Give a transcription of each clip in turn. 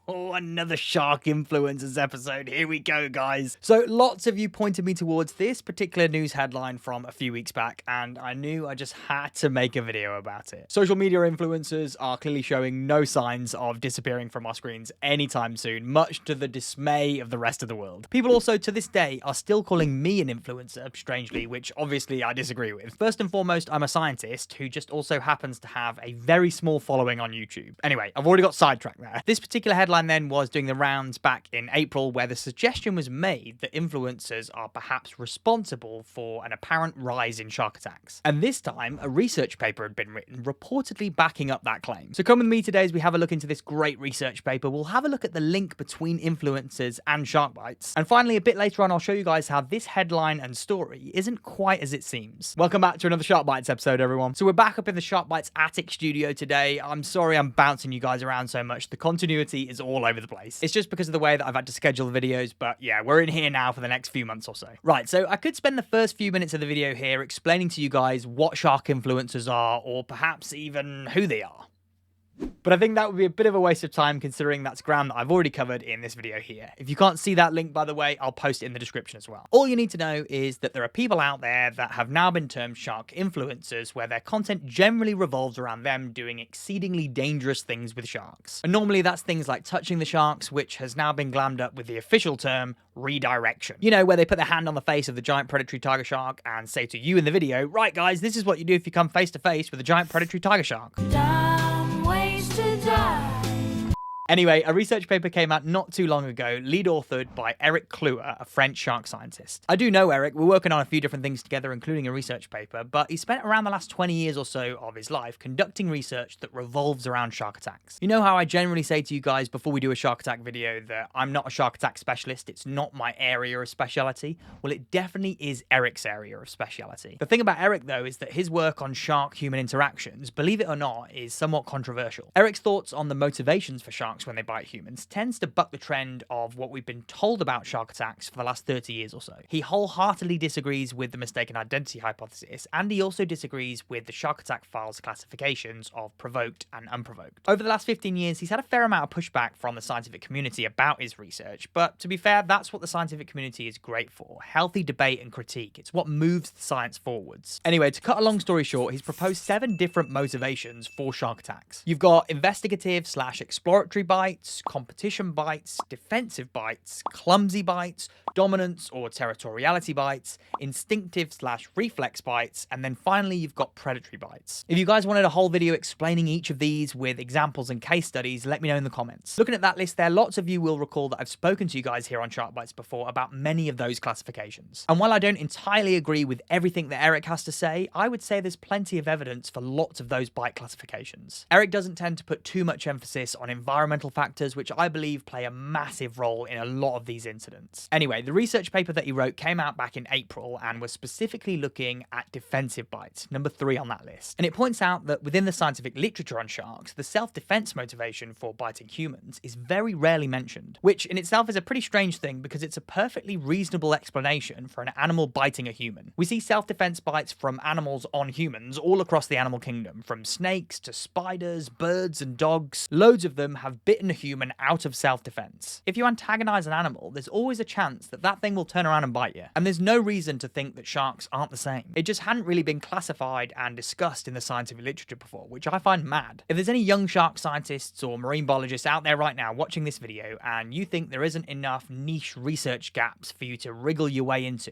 Another shark influencers episode. Here we go, guys. So lots of you pointed me towards this particular news headline from a few weeks back, and I knew I just had to make a video about it. Social media influencers are clearly showing no signs of disappearing from our screens anytime soon, much to the dismay of the rest of the world. People also to this day are still calling me an influencer, strangely, which obviously I disagree with. First and foremost, I'm a scientist who just also happens to have a very small following on YouTube. Anyway, I've already got sidetracked there. This particular headline then was doing the rounds back in April, where the suggestion was made that influencers are perhaps responsible for an apparent rise in shark attacks. And this time, a research paper had been written reportedly backing up that claim. So come with me today as we have a look into this great research paper. We'll have a look at the link between influencers and shark bites. And finally, a bit later on, I'll show you guys how this headline and story isn't quite as it seems. Welcome back to another Shark Bites episode, everyone. So we're back up in the Shark Bites attic studio today. I'm sorry I'm bouncing you guys around so much. The continuity is all over the place. It's just because of the way that I've had to schedule the videos, but yeah, we're in here now for the next few months or so. Right, so I could spend the first few minutes of the video here explaining to you guys what shark influencers are, or perhaps even who they are. But I think that would be a bit of a waste of time considering that's ground that I've already covered in this video here. If you can't see that link, by the way, I'll post it in the description as well. All you need to know is that there are people out there that have now been termed shark influencers, where their content generally revolves around them doing exceedingly dangerous things with sharks. And normally that's things like touching the sharks, which has now been glammed up with the official term redirection. You know, where they put their hand on the face of the giant predatory tiger shark and say to you in the video, right guys, this is what you do if you come face to face with a giant predatory tiger shark. Anyway, a research paper came out not too long ago, lead authored by Eric Kluwer, a French shark scientist. I do know Eric, we're working on a few different things together, including a research paper, but he spent around the last 20 years or so of his life conducting research that revolves around shark attacks. You know how I generally say to you guys before we do a shark attack video that I'm not a shark attack specialist, it's not my area of speciality? Well, it definitely is Eric's area of speciality. The thing about Eric, though, is that his work on shark-human interactions, believe it or not, is somewhat controversial. Eric's thoughts on the motivations for sharks when they bite humans tends to buck the trend of what we've been told about shark attacks for the last 30 years or so. He wholeheartedly disagrees with the mistaken identity hypothesis, and he also disagrees with the shark attack files classifications of provoked and unprovoked. Over the last 15 years, he's had a fair amount of pushback from the scientific community about his research, but to be fair, that's what the scientific community is great for. Healthy debate and critique. It's what moves the science forwards. Anyway, to cut a long story short, he's proposed 7 different motivations for shark attacks. You've got investigative/exploratory bites, competition bites, defensive bites, clumsy bites, dominance or territoriality bites, instinctive/reflex bites, and then finally you've got predatory bites. If you guys wanted a whole video explaining each of these with examples and case studies, let me know in the comments. Looking at that list there, lots of you will recall that I've spoken to you guys here on Shark Bites before about many of those classifications. And while I don't entirely agree with everything that Eric has to say, I would say there's plenty of evidence for lots of those bite classifications. Eric doesn't tend to put too much emphasis on environmental factors, which I believe play a massive role in a lot of these incidents. Anyway, the research paper that he wrote came out back in April and was specifically looking at defensive bites, number 3 on that list. And it points out that within the scientific literature on sharks, the self-defense motivation for biting humans is very rarely mentioned, which in itself is a pretty strange thing because it's a perfectly reasonable explanation for an animal biting a human. We see self-defense bites from animals on humans all across the animal kingdom, from snakes to spiders, birds and dogs. Loads of them have bitten a human out of self-defense. If you antagonize an animal, there's always a chance that that thing will turn around and bite you. And there's no reason to think that sharks aren't the same. It just hadn't really been classified and discussed in the scientific literature before, which I find mad. If there's any young shark scientists or marine biologists out there right now watching this video and you think there isn't enough niche research gaps for you to wriggle your way into,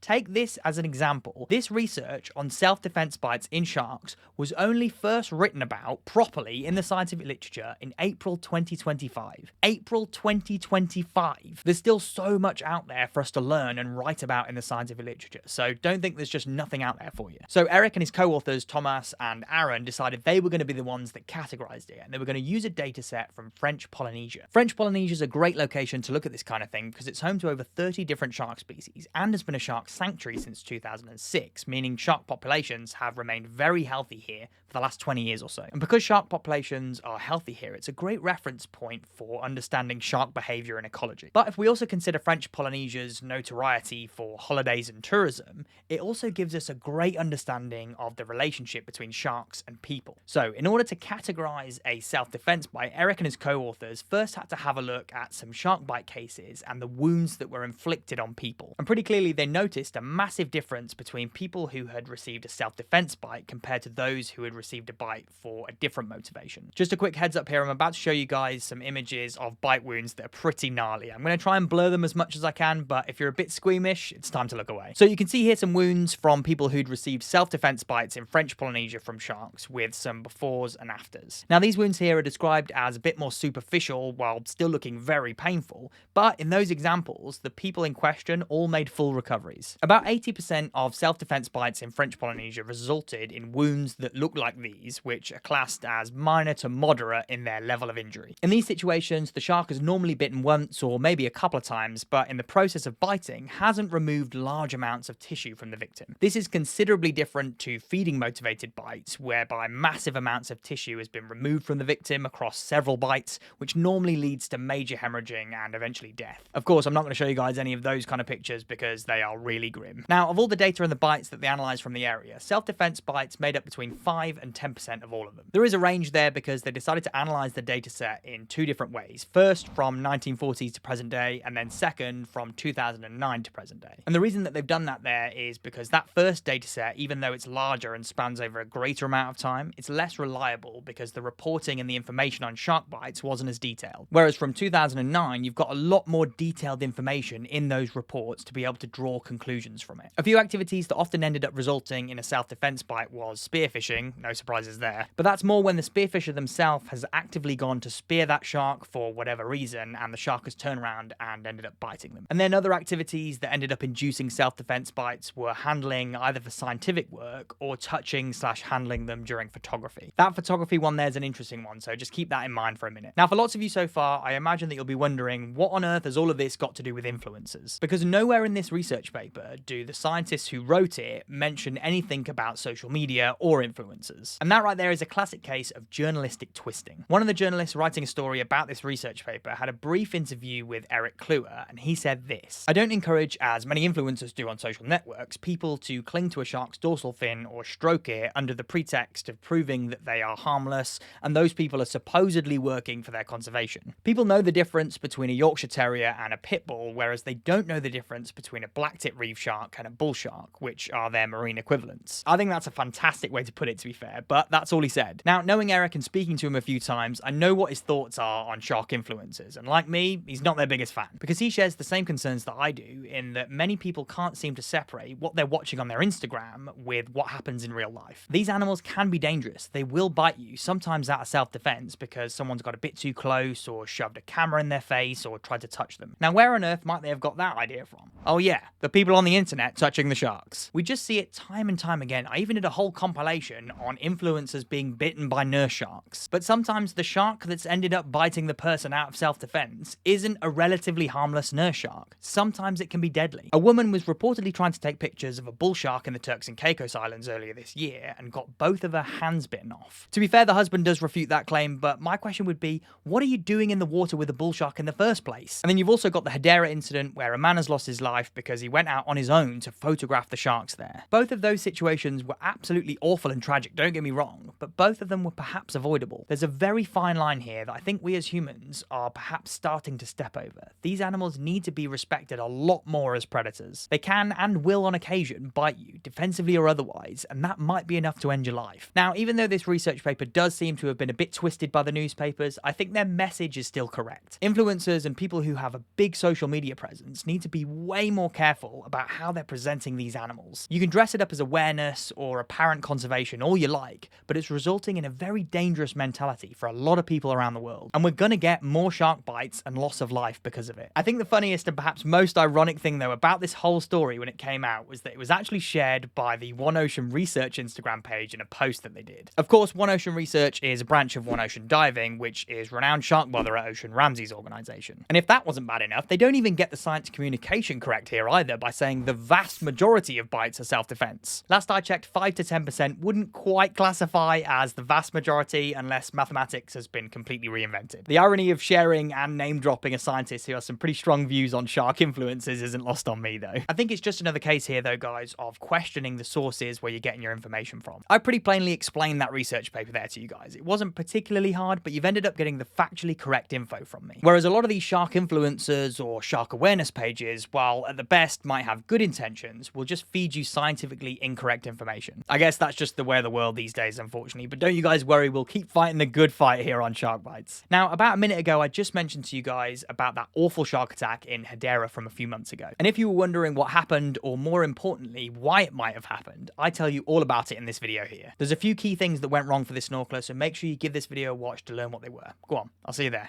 take this as an example. This research on self-defense bites in sharks was only first written about properly in the scientific literature in April 2025. April 2025. There's still so much out there for us to learn and write about in the scientific literature, so don't think there's just nothing out there for you. So Eric and his co-authors, Thomas and Aaron, decided they were going to be the ones that categorized it, and they were going to use a data set from French Polynesia. French Polynesia is a great location to look at this kind of thing because it's home to over 30 different shark species and has been a shark sanctuary since 2006, meaning shark populations have remained very healthy here for the last 20 years or so. And because shark populations are healthy here, it's a great reference point for understanding shark behavior and ecology. But if we also consider French Polynesia's notoriety for holidays and tourism, it also gives us a great understanding of the relationship between sharks and people. So in order to categorize a self-defense bite, Eric and his co-authors first had to have a look at some shark bite cases and the wounds that were inflicted on people. And pretty clearly they noticed a massive difference between people who had received a self-defense bite compared to those who had received a bite for a different motivation. Just a quick heads up here, I'm about to show you guys some images of bite wounds that are pretty gnarly. I'm going to try and blur them as much as I can, but if you're a bit squeamish, it's time to look away. So you can see here some wounds from people who'd received self-defense bites in French Polynesia from sharks, with some befores and afters. Now these wounds here are described as a bit more superficial while still looking very painful, but in those examples, the people in question all made full recoveries. About 80% of self-defense bites in French Polynesia resulted in wounds that look like these, which are classed as minor to moderate in their level of injury. In these situations, the shark has normally bitten once or maybe a couple of times, but in the process of biting, hasn't removed large amounts of tissue from the victim. This is considerably different to feeding motivated bites, whereby massive amounts of tissue has been removed from the victim across several bites, which normally leads to major hemorrhaging and eventually death. Of course, I'm not going to show you guys any of those kind of pictures because they are really grim. Now, of all the data and the bites that they analysed from the area, self-defense bites made up between 5 and 10% of all of them. There is a range there because they decided to analyse the data set in two different ways. First, from 1940s to present day, and then second, from 2009 to present day. And the reason that they've done that there is because that first data set, even though it's larger and spans over a greater amount of time, it's less reliable because the reporting and the information on shark bites wasn't as detailed. Whereas from 2009, you've got a lot more detailed information in those reports to be able to draw conclusions from it. A few activities that often ended up resulting in a self-defense bite was spearfishing, no surprises there, but that's more when the spearfisher themselves has actively gone to spear that shark for whatever reason and the shark has turned around and ended up biting them. And then other activities that ended up inducing self-defense bites were handling either for scientific work or touching/handling them during photography. That photography one there's an interesting one, so just keep that in mind for a minute. Now, for lots of you so far, I imagine that you'll be wondering, what on earth has all of this got to do with influencers? Because nowhere in this research paper do the scientists who wrote it mention anything about social media or influencers. And that right there is a classic case of journalistic twisting. One of the journalists writing a story about this research paper had a brief interview with Eric Kluwer, and he said this: "I don't encourage, as many influencers do on social networks, people to cling to a shark's dorsal fin or stroke it under the pretext of proving that they are harmless, and those people are supposedly working for their conservation. People know the difference between a Yorkshire Terrier and a pit bull, whereas they don't know the difference between a black-tip reef shark and a bull shark, which are their marine equivalents." I think that's a fantastic way to put it, to be fair, but that's all he said. Now, knowing Eric and speaking to him a few times, I know what his thoughts are on shark influencers, and like me, he's not their biggest fan, because he shares the same concerns that I do, in that many people can't seem to separate what they're watching on their Instagram with what happens in real life. These animals can be dangerous. They will bite you, sometimes out of self-defense because someone's got a bit too close or shoved a camera in their face or tried to touch them. Now, where on earth might they have got that idea from? Oh yeah, the people on the internet touching the sharks. We just see it time and time again. I even did a whole compilation on influencers being bitten by nurse sharks. But sometimes the shark that's ended up biting the person out of self-defense isn't a relatively harmless nurse shark. Sometimes it can be deadly. A woman was reportedly trying to take pictures of a bull shark in the Turks and Caicos Islands earlier this year and got both of her hands bitten off. To be fair, the husband does refute that claim, but my question would be, what are you doing in the water with a bull shark in the first place? And then you've also got the Hedera incident where a man has lost his life because he went out on his own to photograph the sharks there. Both of those situations were absolutely awful and tragic, don't get me wrong, but both of them were perhaps avoidable. There's a very fine line here that I think we as humans are perhaps starting to step over. These animals need to be respected a lot more as predators. They can and will on occasion bite you, defensively or otherwise, and that might be enough to end your life. Now, even though this research paper does seem to have been a bit twisted by the newspapers, I think their message is still correct. Influencers and people who have a big social media presence need to be way more careful about how they're presenting these animals. You can dress it up as awareness or apparent conservation all you like, but it's resulting in a very dangerous mentality for a lot of people around the world. And we're gonna get more shark bites and loss of life because of it. I think the funniest and perhaps most ironic thing though about this whole story when it came out was that it was actually shared by the One Ocean Research Instagram page in a post that they did. Of course, One Ocean Research is a branch of One Ocean Diving, which is renowned shark botherer Ocean Ramsey's organisation. And if that wasn't bad enough, they don't even get the science communication correct here either by saying the vast majority of bites are self-defense. Last I checked, 5 to 10% wouldn't quite classify as the vast majority unless mathematics has been completely reinvented. The irony of sharing and name-dropping a scientist who has some pretty strong views on shark influences isn't lost on me, though. I think it's just another case here, though, guys, of questioning the sources where you're getting your information from. I pretty plainly explained that research paper there to you guys. It wasn't particularly hard, but you've ended up getting the factually correct info from me. Whereas a lot of these shark influencers or shark awareness pages, while at the best might have good intentions, will just feed you scientifically incorrect information. I guess that's just the way of the world these days, unfortunately, but don't you guys worry, we'll keep fighting the good fight here on Shark Bites. Now, about a minute ago, I just mentioned to you guys about that awful shark attack in Hedera from a few months ago. And if you were wondering what happened, or more importantly, why it might have happened, I tell you all about it in this video here. There's a few key things that went wrong for this snorkeler, so make sure you give this video a watch to learn what they were. Go on, I'll see you there.